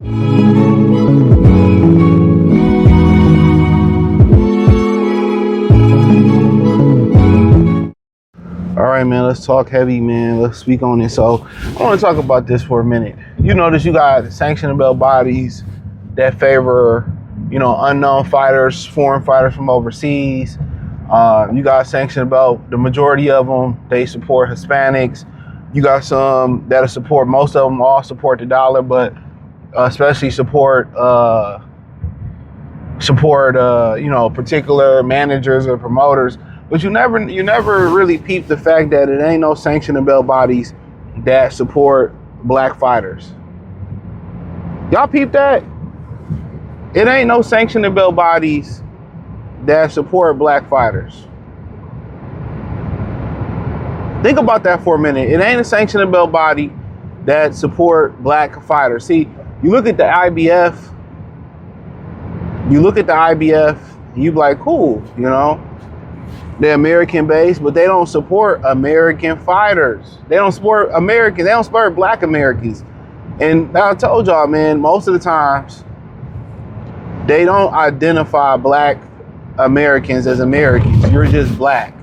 All right, man, let's talk heavy, man. Let's speak on it. So I want to talk about this for a minute. You notice you got sanctionable bodies that favor, unknown fighters, foreign fighters from overseas. You got sanctionable, the majority of them, they support Hispanics. You got some that'll support, most of them all support the dollar, but especially support particular managers or promoters. But you never really peep the fact that it ain't no sanctionable bodies that support black fighters. Y'all peep that? It ain't no sanctionable bodies that support black fighters. Think about that for a minute. It ain't a sanctionable body that support black fighters. See, you look at the IBF, you be like, cool, they're American based, but they don't support American fighters. They don't support Americans. They don't support black Americans. And I told y'all, man, most of the times they don't identify black Americans as Americans. You're just black.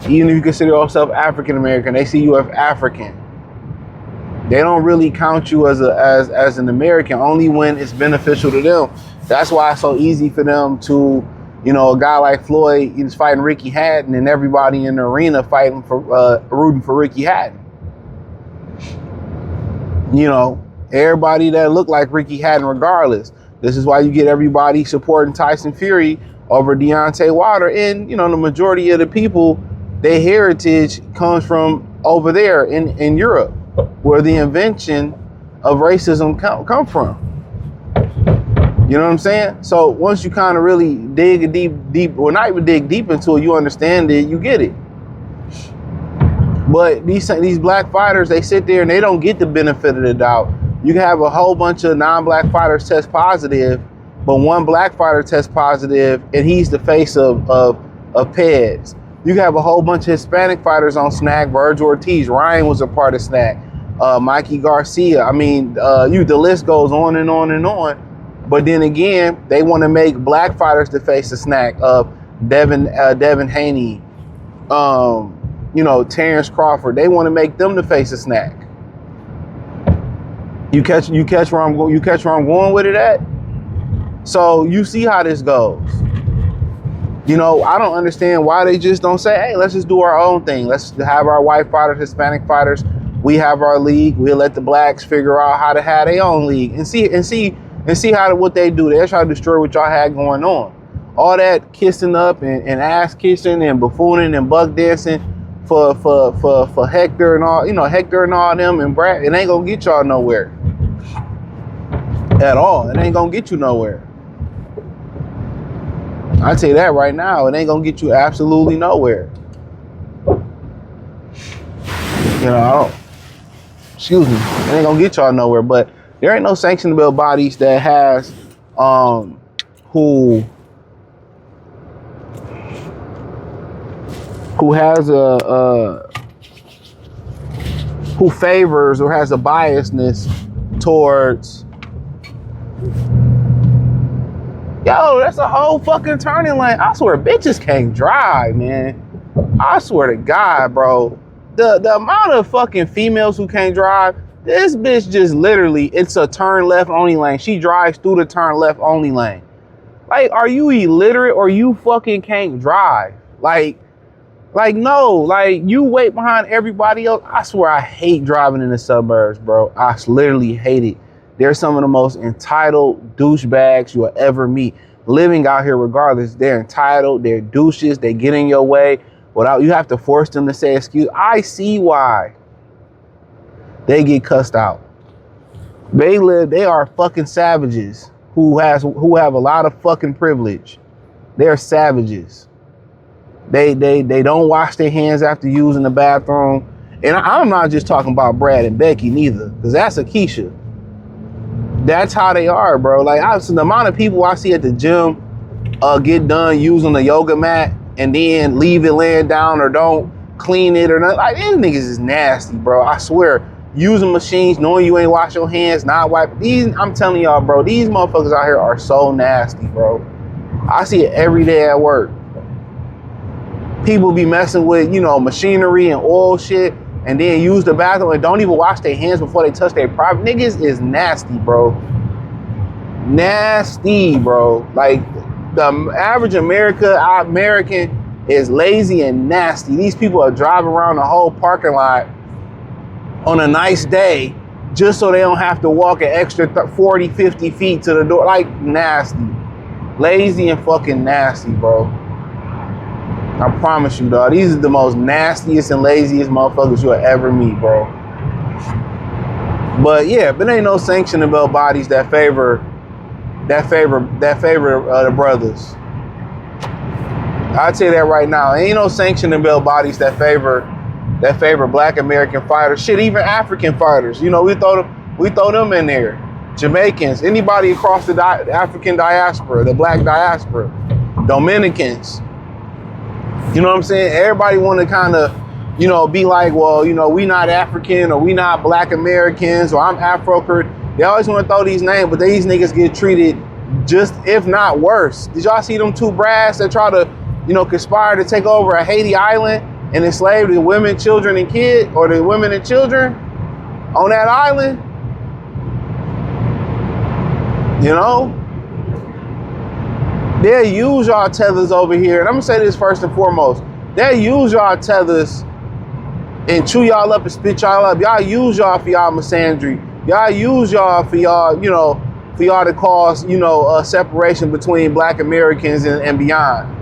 Even if you consider yourself African American, they see you as African. They don't really count you as an American, only when it's beneficial to them. That's why it's so easy for them to, a guy like Floyd, he's fighting Ricky Hatton, and everybody in the arena fighting for rooting for Ricky Hatton. Everybody that look like Ricky Hatton regardless. This is why you get everybody supporting Tyson Fury over Deontay Wilder. And, the majority of the people, their heritage comes from over there in Europe, where the invention of racism come from. You know what I'm saying? So once you kind of really dig deep, or not even dig deep into it, you understand it, you get it. But these black fighters, they sit there and they don't get the benefit of the doubt. You can have a whole bunch of non-black fighters test positive, but one black fighter test positive, and he's the face of PEDS. You can have a whole bunch of Hispanic fighters on SNAC. Virgil Ortiz, Ryan was a part of SNAC. Mikey Garcia. I mean, the list goes on and on and on. But then again, they want to make black fighters the face of SNAC. Devin Haney, Terrence Crawford. They want to make them the face of SNAC. You catch where I'm going. You catch where I'm going with it at. So you see how this goes. I don't understand why they just don't say, hey, let's just do our own thing. Let's have our white fighters, Hispanic fighters. We have our league. We'll let the blacks figure out how to have their own league and see what they do. They try to destroy what y'all had going on. All that kissing up and ass kissing and buffooning and buck dancing for Hector and all, Hector and all them and Brad, it ain't gonna get y'all nowhere at all. It ain't gonna get you nowhere. I tell you that right now. It ain't gonna get you absolutely nowhere. Excuse me. It ain't gonna get y'all nowhere. But there ain't no sanctionable bodies that has who has who favors or has a biasness towards, yo, that's a whole fucking turning lane. I swear bitches can't drive, man. I swear to God, bro. The amount of fucking females who can't drive, this bitch just literally, it's a turn left only lane. She drives through the turn left only lane. Like, are you illiterate or you fucking can't drive? Like no, like you wait behind everybody else. I swear I hate driving in the suburbs, bro. I literally hate it. They're some of the most entitled douchebags you'll ever meet. Living out here regardless, they're entitled, they're douches, they get in your way without, you have to force them to say excuse. I see why they get cussed out. They are fucking savages who have a lot of fucking privilege. They're savages. They don't wash their hands after using the bathroom. And I'm not just talking about Brad and Becky neither, because that's Akeisha. That's how they are, bro. Like, the amount of people I see at the gym get done using the yoga mat and then leave it laying down or don't clean it or nothing. Like, these niggas is nasty, bro. I swear. using machines, knowing you ain't wash your hands, not wipe. I'm telling y'all, bro, these motherfuckers out here are so nasty, bro. I see it every day at work. People be messing with, machinery and oil shit, and then use the bathroom and don't even wash their hands before they touch their private. Niggas is nasty, bro. Nasty, bro. Like, the average American is lazy and nasty. These people are driving around the whole parking lot on a nice day just so they don't have to walk an extra 40, 50 feet to the door. Like, nasty. Lazy and fucking nasty, bro. I promise you, dog. These are the most nastiest and laziest motherfuckers you'll ever meet, bro. But yeah, but ain't no sanctioning belt bodies that favor the brothers. I'll tell you that right now. Ain't no sanctioning belt bodies that favor Black American fighters. Shit, even African fighters. We throw them in there. Jamaicans, anybody across the African diaspora, the Black diaspora, Dominicans. You know what I'm saying? Everybody want to kind of, be like, well, we not African or we not Black Americans or I'm Afro-Caribbean. They always want to throw these names, but these niggas get treated just, if not worse. Did y'all see them two brats that try to, conspire to take over a Haiti island and enslave the women, children, and kids, or the women and children on that island? They'll use y'all tethers over here. And I'm gonna say this first and foremost. They'll use y'all tethers and chew y'all up and spit y'all up. Y'all use y'all for y'all misandry. Y'all use y'all for y'all, for y'all to cause, a separation between Black Americans and beyond.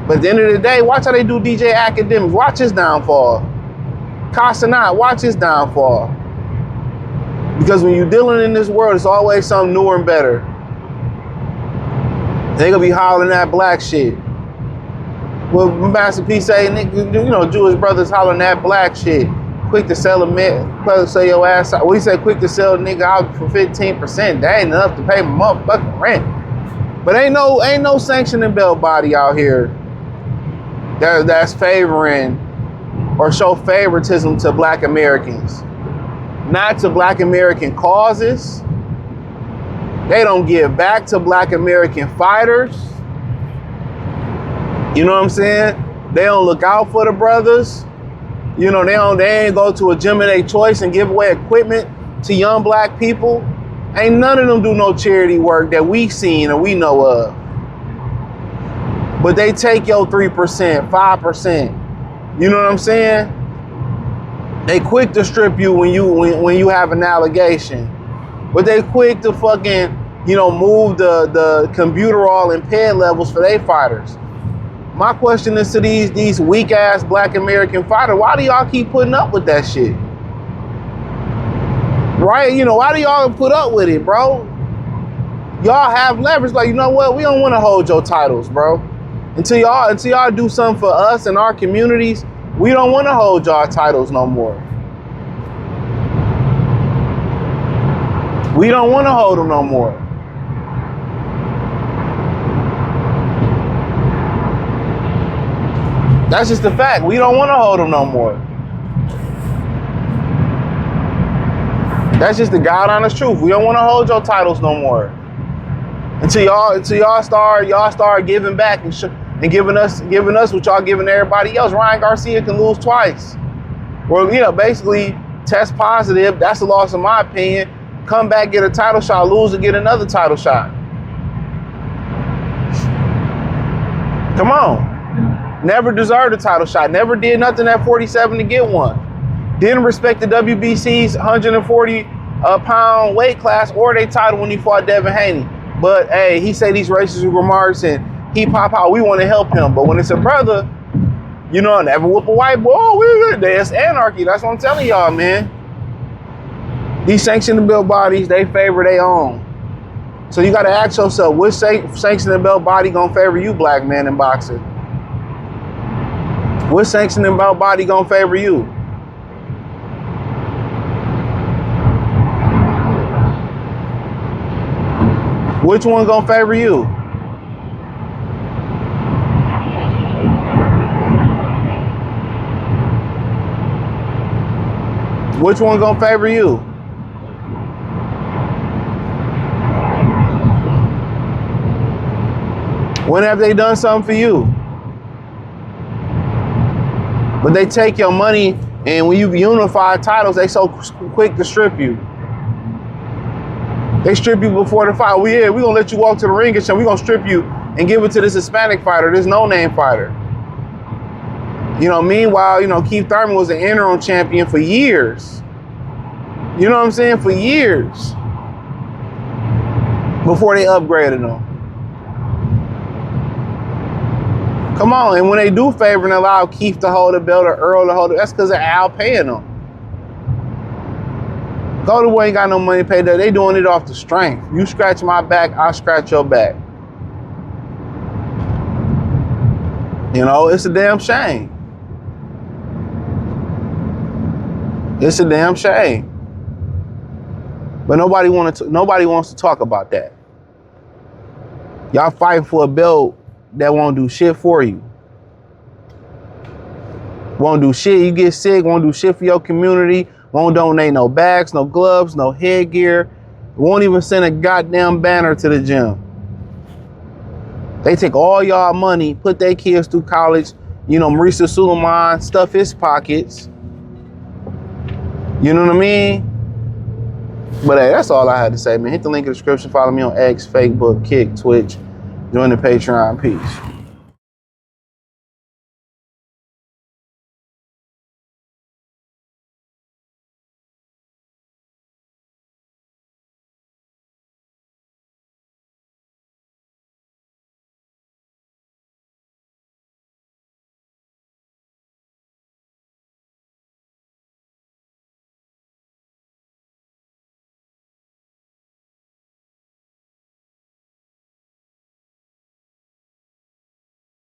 But at the end of the day, watch how they do DJ Academics. Watch his downfall. Casanat, watch his downfall. Because when you're dealing in this world, it's always something newer and better. They gonna be hollering that black shit. Well, Master P say, nigga, Jewish brothers hollering that black shit. Quick to sell quick to sell your ass out. We say quick to sell a nigga out for 15%. That ain't enough to pay my motherfucking rent. But ain't no sanctioning belt body out here that's favoring or show favoritism to Black Americans. Not to Black American causes. They don't give back to Black American fighters. You know what I'm saying? They don't look out for the brothers. They ain't go to a gym of their choice and give away equipment to young Black people. Ain't none of them do no charity work that we seen or we know of. But they take your 3%, 5%. You know what I'm saying? They quick to strip you when you have an allegation. But they quick to fucking, move the computerol and pay levels for their fighters. My question is to these weak ass Black American fighters, why do y'all keep putting up with that shit? Right? Why do y'all put up with it, bro? Y'all have leverage. Like, you know what? We don't want to hold your titles, bro. Until y'all do something for us and our communities, we don't want to hold y'all titles no more. We don't want to hold them no more. That's just the fact. We don't want to hold them no more. That's just the God honest truth. We don't want to hold your titles no more. Until y'all start giving back and giving us what y'all giving everybody else. Ryan Garcia can lose twice. Well, basically test positive. That's a loss in my opinion. Come back, get a title shot, lose and get another title shot. Come on. Never deserved a title shot. Never did nothing at 47 to get one. Didn't respect the WBC's 140 pound weight class or their title when he fought Devin Haney. But hey, he say these racist remarks and he pop out. We want to help him. But when it's a brother, never whoop a white boy. That's anarchy. That's what I'm telling y'all, man. These sanctioning belt bodies, they favor their own. So you got to ask yourself, which sanctioning belt body gonna favor you, Black man in boxing? Which sanctioning belt body gonna favor you? Which one gonna favor you? Which one gonna favor you? When have they done something for you? But they take your money, and when you unify titles, they so quick to strip you. They strip you before the fight. Well, yeah, we're gonna let you walk to the ring and we're gonna strip you and give it to this Hispanic fighter, this no-name fighter. You know, meanwhile, you know, Keith Thurman was an interim champion for years. You know what I'm saying? For years. Before they upgraded him. Come on, and when they do favor and allow Keith to hold the belt or Earl to hold it, that's because of Al paying them. Golden Boy ain't got no money paid. They doing it off the strength. You scratch my back, I scratch your back. You know, it's a damn shame. It's a damn shame. But nobody wants to talk about that. Y'all fighting for a belt that won't do shit for you. Won't do shit. You get sick, won't do shit for your community. Won't donate no bags, no gloves, no headgear. Won't even send a goddamn banner to the gym. They take all y'all money, put their kids through college. You know, Marisa Suleiman stuff his pockets. You know what I mean? But hey, that's all I had to say, man. Hit the link in the description. Follow me on X, Facebook, Kick, Twitch. Join the Patreon. Peace.